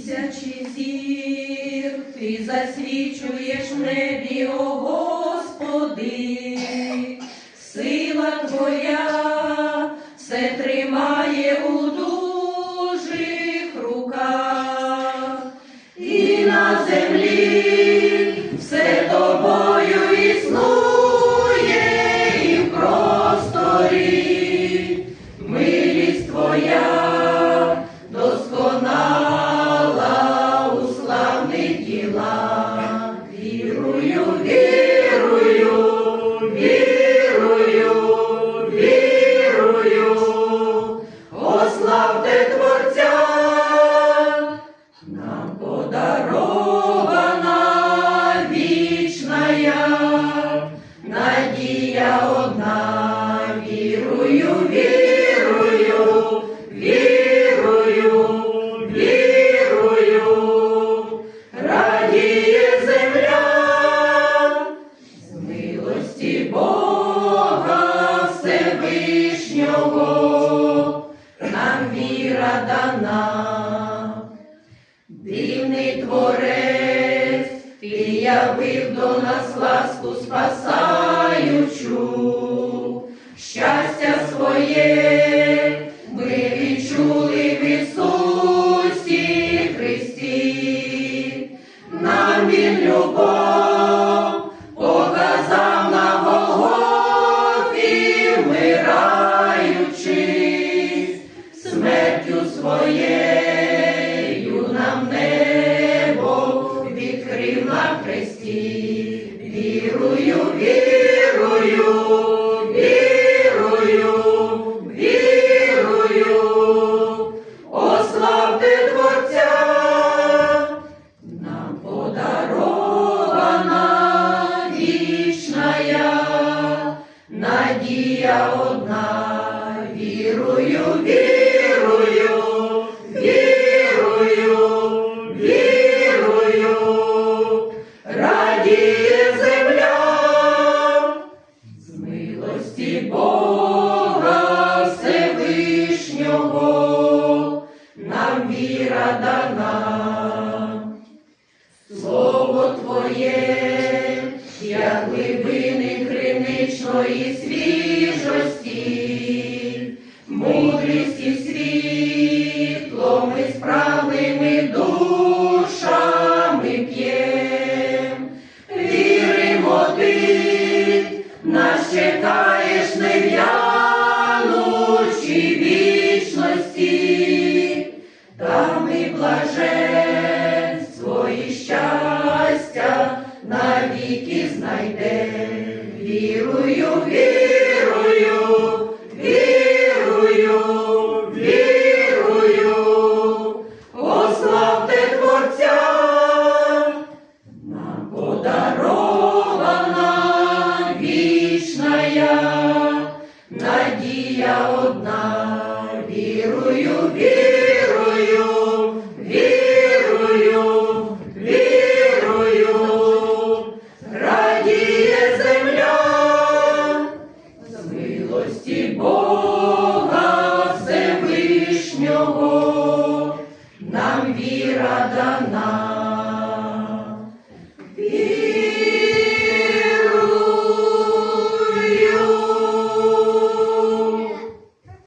Тисячі зір ти засвічуєш в небі, о Господи, сила Твоя все тримає у дужих руках, і на землі все Тобою існує, і в просторі милість Твоя досконала у славних ділах. Вірую, вірую, вірую, вірую, ославте Творця, нам подарована вічная надія одна. Вірую, вірую, вірую, вірую, радіє земля з милості Бога Всевишнього, нам віра дана. Дивний Творець, Ти явив до нас ласку спасаючу, щастя своє ми відчули в Ісусі Христі. Нам Він любов показав на Голгофі, вмираючи, смертю своєю нам небо відкрив на хресті. Вірую, вірую, вірую, вірую, ославте Творця, нам подарована вічная надія одна. Вірую, вірую, вірую, вірую, радіє земля з милості Бога Всевишнього, нам віра дана. Слово Твоє, як глибини криничної свіжості, мудрість і світло ми справними душами п'єм. Віримо, Ти нас чекаєш нев'янучі вічності, та ми блаженство і щастя навіки знайдем. Вірую, вірую, вірую, вірую, ославте Творця, нам подарована вічная надія одна. Вірую, вірую, вірую, вірую, радіє земля з милості Бога Всевишнього, нам віра дана.